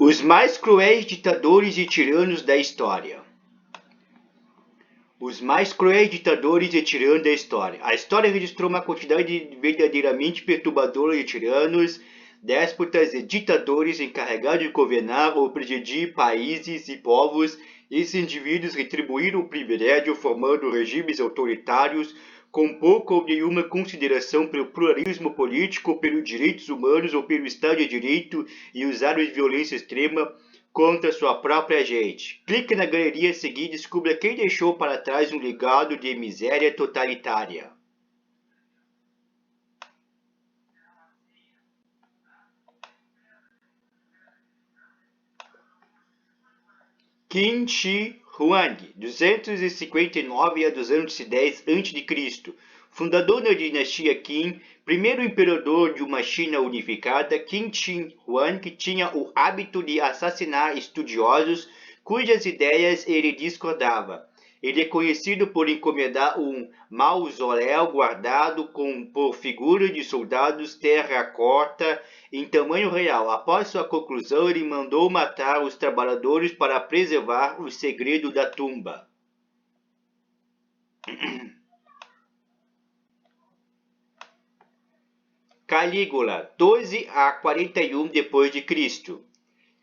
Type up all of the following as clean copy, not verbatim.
Os mais cruéis ditadores e tiranos da história. Os mais cruéis ditadores e tiranos da história. A história registrou uma quantidade verdadeiramente perturbadora de tiranos, déspotas e ditadores encarregados de governar ou presidir países e povos. Esses indivíduos retribuíram o privilégio formando regimes autoritários com pouca ou nenhuma consideração pelo pluralismo político, pelos direitos humanos ou pelo Estado de Direito e usaram de violência extrema contra sua própria gente. Clique na galeria a seguir e descubra quem deixou para trás um legado de miséria totalitária. Qin Shi Huang, 259 a 210 a.C., fundador da dinastia Qin, primeiro imperador de uma China unificada. Qin Shi Huang tinha o hábito de assassinar estudiosos cujas ideias ele discordava. Ele é conhecido por encomendar um mausoléu guardado por figuras de soldados terracota em tamanho real. Após sua conclusão, ele mandou matar os trabalhadores para preservar o segredo da tumba. Calígula, 12 a 41 d.C.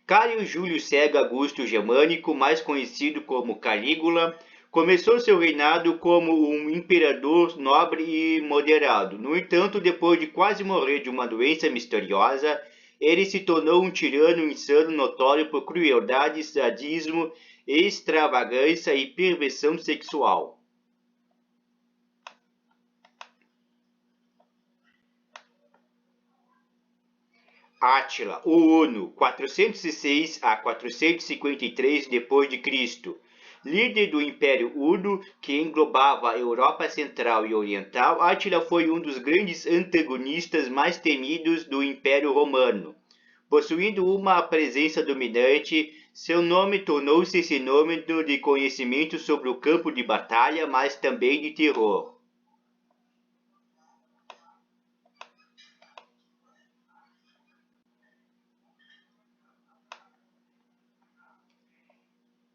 Caio Júlio César Augusto Germânico, mais conhecido como Calígula, começou seu reinado como um imperador nobre e moderado. No entanto, depois de quase morrer de uma doença misteriosa, ele se tornou um tirano insano notório por crueldade, sadismo, extravagância e perversão sexual. Átila, o Huno, 406 a 453 d.C., líder do Império Huno, que englobava a Europa Central e Oriental. Átila foi um dos grandes antagonistas mais temidos do Império Romano. Possuindo uma presença dominante, seu nome tornou-se sinônimo de conhecimento sobre o campo de batalha, mas também de terror.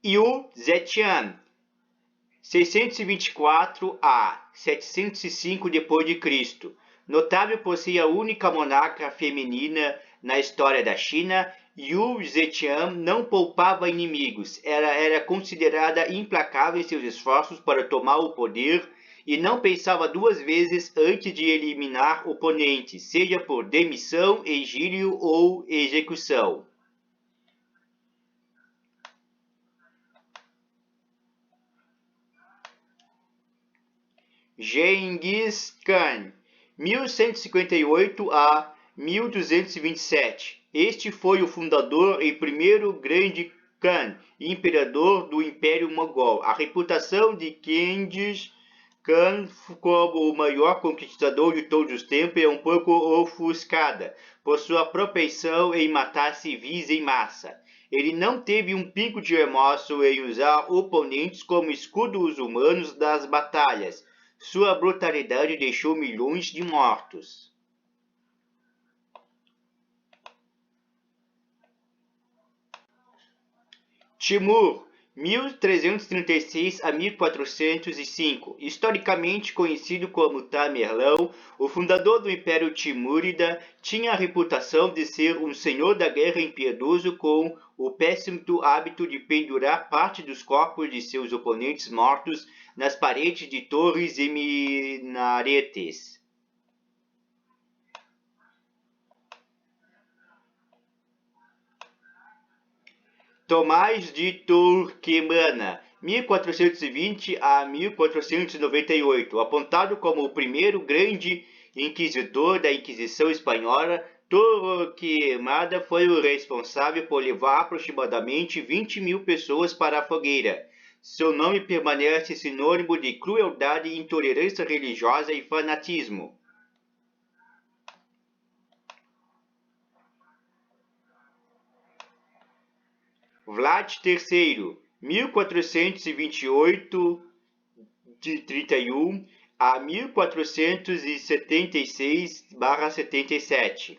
Yu Zetian, 624 a 705 d.C., notável por ser a única monarca feminina na história da China. Yu Zetian não poupava inimigos, era considerada implacável em seus esforços para tomar o poder e não pensava duas vezes antes de eliminar oponentes, seja por demissão, exílio ou execução. Genghis Khan, 1158 a 1227. Este foi o fundador e primeiro grande Khan, imperador do Império Mogol. A reputação de Genghis Khan como o maior conquistador de todos os tempos é um pouco ofuscada por sua propensão em matar civis em massa. Ele não teve um pingo de remorso em usar oponentes como escudos humanos das batalhas. Sua brutalidade deixou milhões de mortos. Timur, 1336 a 1405, historicamente conhecido como Tamerlão, o fundador do Império Timúrida, tinha a reputação de ser um senhor da guerra impiedoso com o péssimo hábito de pendurar parte dos corpos de seus oponentes mortos nas paredes de torres e minaretes. Tomás de Torquemada, 1420 a 1498, apontado como o primeiro grande inquisidor da Inquisição Espanhola. Torquemada foi o responsável por levar aproximadamente 20.000 pessoas para a fogueira. Seu nome permanece sinônimo de crueldade, intolerância religiosa e fanatismo. Vlad III, 1428 de 31 a 1476/77.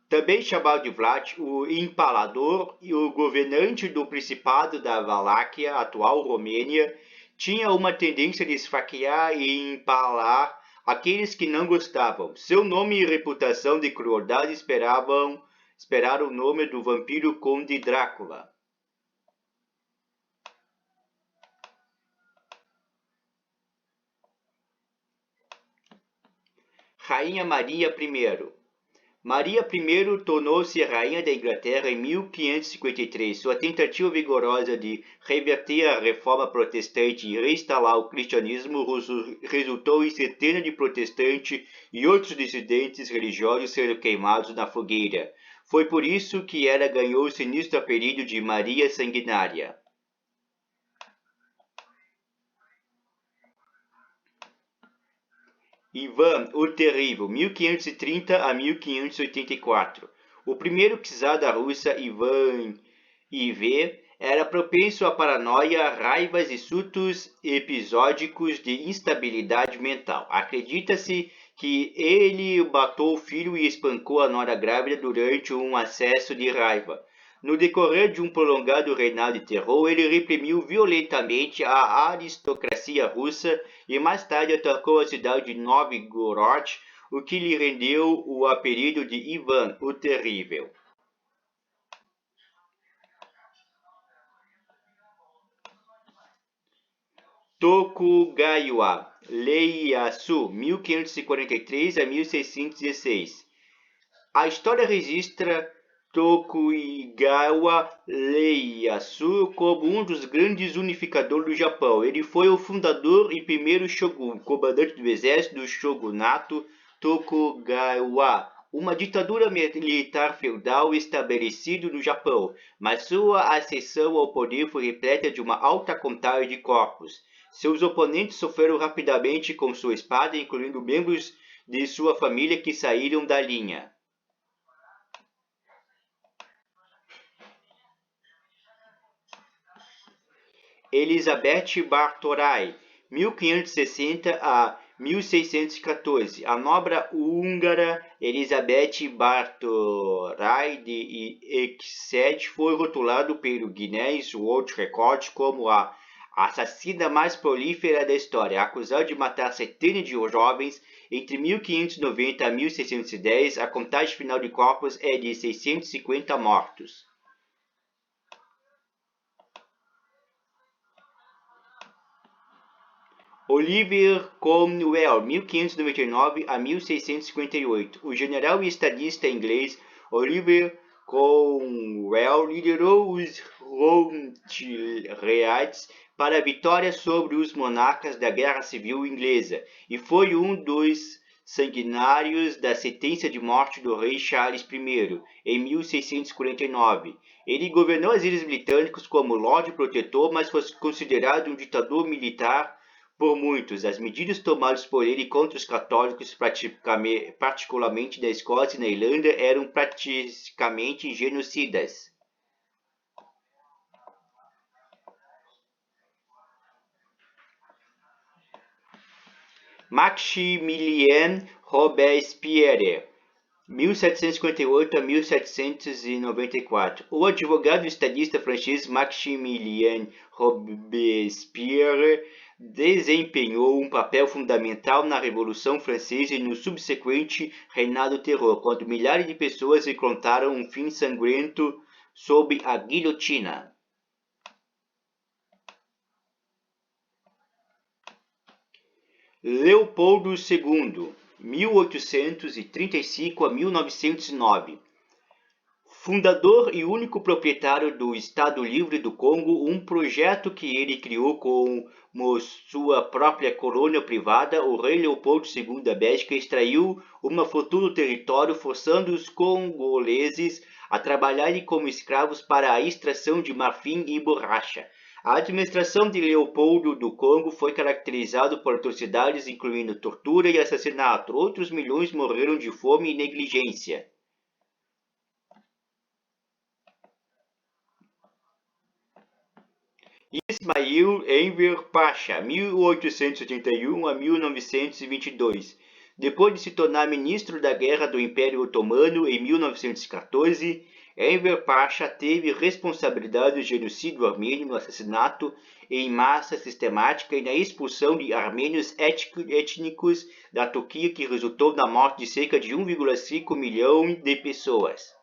também chamado de Vlad, o Impalador e o governante do Principado da Valáquia, atual Romênia, tinha uma tendência de esfaquear e empalar aqueles que não gostavam. Seu nome e reputação de crueldade esperaram o nome do vampiro Conde Drácula. Rainha Maria I. Maria I tornou-se rainha da Inglaterra em 1553. Sua tentativa vigorosa de reverter a reforma protestante e reinstalar o cristianismo resultou em centenas de protestantes e outros dissidentes religiosos sendo queimados na fogueira. Foi por isso que ela ganhou o sinistro apelido de Maria Sanguinária. Ivan o Terrível, 1530 a 1584. O primeiro czar da Rússia, Ivan IV, era propenso à paranoia, raivas e surtos episódicos de instabilidade mental. Acredita-se que ele matou o filho e espancou a nora grávida durante um acesso de raiva. No decorrer de um prolongado reinado de terror, ele reprimiu violentamente a aristocracia russa e mais tarde atacou a cidade de Novgorod, o que lhe rendeu o apelido de Ivan o Terrível. Tokugawa Ieyasu, 1543 a 1616. A história registra Tokugawa Ieyasu como um dos grandes unificadores do Japão. Ele foi o fundador e primeiro shogun, comandante do exército do shogunato Tokugawa, uma ditadura militar feudal estabelecida no Japão, mas sua ascensão ao poder foi repleta de uma alta contagem de corpos. Seus oponentes sofreram rapidamente com sua espada, incluindo membros de sua família que saíram da linha. Elizabeth Bartorai, 1560 a 1614. A nobre húngara Elizabeth Bartorai de Exeter foi rotulada pelo Guinness World Record como a assassina mais prolífera da história, acusada de matar centenas de jovens entre 1590 a 1610. A contagem final de corpos é de 650 mortos. Oliver Cromwell, 1599 a 1658. O general e estadista inglês Oliver Cromwell liderou os Roundheads para a vitória sobre os monarcas da Guerra Civil Inglesa e foi um dos sanguinários da sentença de morte do rei Charles I, em 1649. Ele governou as Ilhas Britânicas como Lorde Protetor, mas foi considerado um ditador militar por muitos. As medidas tomadas por ele contra os católicos, particularmente na Escócia e na Irlanda, eram praticamente genocidas. Maximilien Robespierre, 1758 a 1794. O advogado estadista francês Maximilien Robespierre desempenhou um papel fundamental na Revolução Francesa e no subsequente Reinado do Terror, quando milhares de pessoas encontraram um fim sangrento sob a guilhotina. Leopoldo II, 1835 a 1909. Fundador e único proprietário do Estado Livre do Congo, um projeto que ele criou como sua própria colônia privada, o rei Leopoldo II da Bélgica extraiu uma fortuna do território, forçando os congoleses a trabalharem como escravos para a extração de marfim e borracha. A administração de Leopoldo do Congo foi caracterizada por atrocidades, incluindo tortura e assassinato. Outros milhões morreram de fome e negligência. Ismail Enver Pasha, 1881 a 1922. Depois de se tornar ministro da Guerra do Império Otomano em 1914, Enver Pasha teve responsabilidade do genocídio armênio no assassinato em massa sistemática e na expulsão de armênios étnicos da Turquia, que resultou na morte de cerca de 1,5 milhão de pessoas.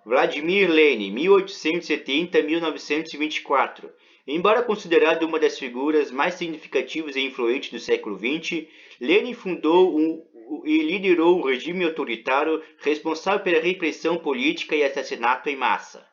Vladimir Lenin, 1870-1924. Embora considerado uma das figuras mais significativas e influentes do século XX, Lenin fundou e liderou um regime autoritário responsável pela repressão política e assassinato em massa.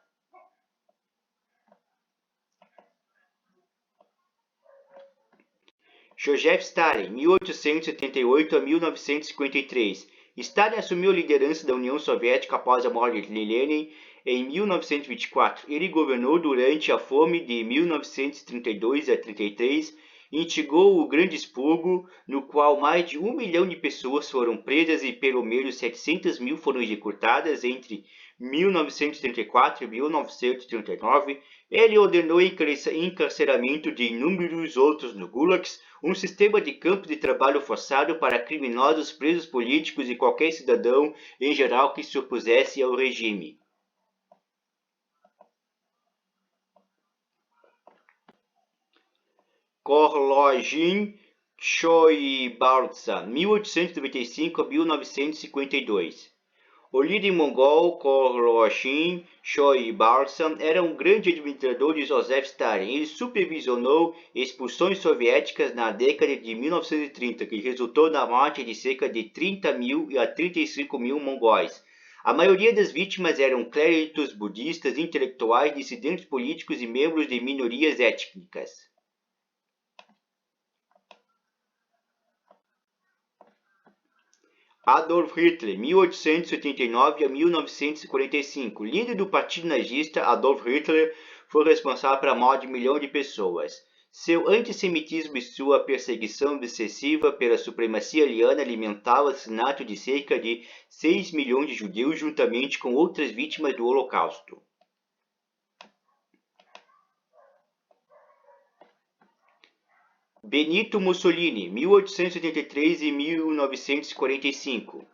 Joseph Stalin, 1878-1953. Stalin assumiu a liderança da União Soviética após a morte de Lenin em 1924. Ele governou durante a fome de 1932 a 33 e instigou o Grande Expurgo, no qual mais de 1 milhão de pessoas foram presas e pelo menos 700 mil foram executadas entre 1934 e 1939. Ele ordenou o encarceramento de inúmeros outros no Gulags, um sistema de campo de trabalho forçado para criminosos, presos políticos e qualquer cidadão em geral que se opusesse ao regime. Khorlojin Choibalsa, 1895 a 1952. O líder mongol Khorlojin Choibalsa era um grande admirador de Joseph Stalin. Ele supervisionou expulsões soviéticas na década de 1930, que resultou na morte de cerca de 30 mil a 35 mil mongóis. A maioria das vítimas eram clérigos budistas, intelectuais, dissidentes políticos e membros de minorias étnicas. Adolf Hitler, 1889 a 1945. Líder do partido nazista, Adolf Hitler foi responsável pela morte de milhões de pessoas. Seu antissemitismo e sua perseguição obsessiva pela supremacia ariana alimentavam o assassinato de cerca de 6 milhões de judeus, juntamente com outras vítimas do Holocausto. Benito Mussolini, 1883 e 1945.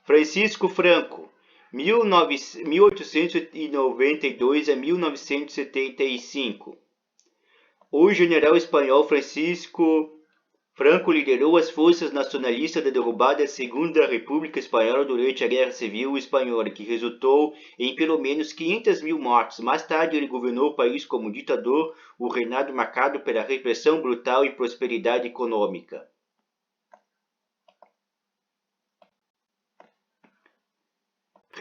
Francisco Franco, 1892 a 1975. O general espanhol Francisco Franco liderou as forças nacionalistas da derrubada Segunda República Espanhola durante a Guerra Civil Espanhola, que resultou em pelo menos 500 mil mortos. Mais tarde, ele governou o país como ditador, o reinado marcado pela repressão brutal e prosperidade econômica.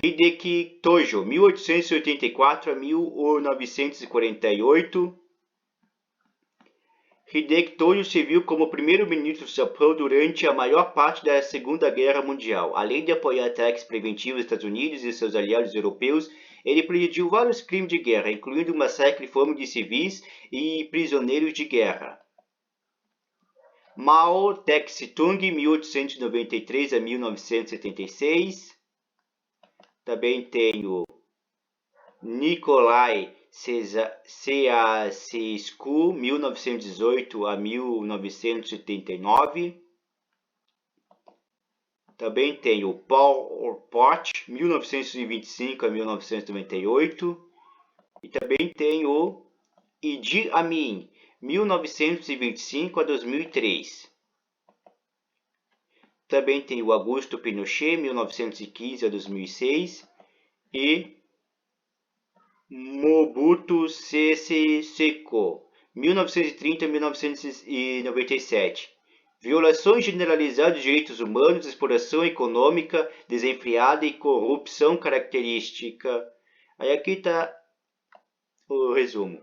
Hideki Tojo, 1884 a 1948. Hideki Tojo serviu como primeiro-ministro do Japão durante a maior parte da Segunda Guerra Mundial. Além de apoiar ataques preventivos dos Estados Unidos e seus aliados europeus, ele presidiu vários crimes de guerra, incluindo o massacre e fome de civis e prisioneiros de guerra. Mao Tse-tung, 1893 a 1976. Também tenho Nikolai Ceausescu, 1918 a 1979. Também tem o Pol Pot, 1925 a 1998. E também tem o Idi Amin, 1925 a 2003. Também tem o Augusto Pinochet, 1915 a 2006. E Mobutu Sese Seko, 1930 a 1997. Violações generalizadas de direitos humanos, exploração econômica desenfreada e corrupção característica. Aí aqui está o resumo.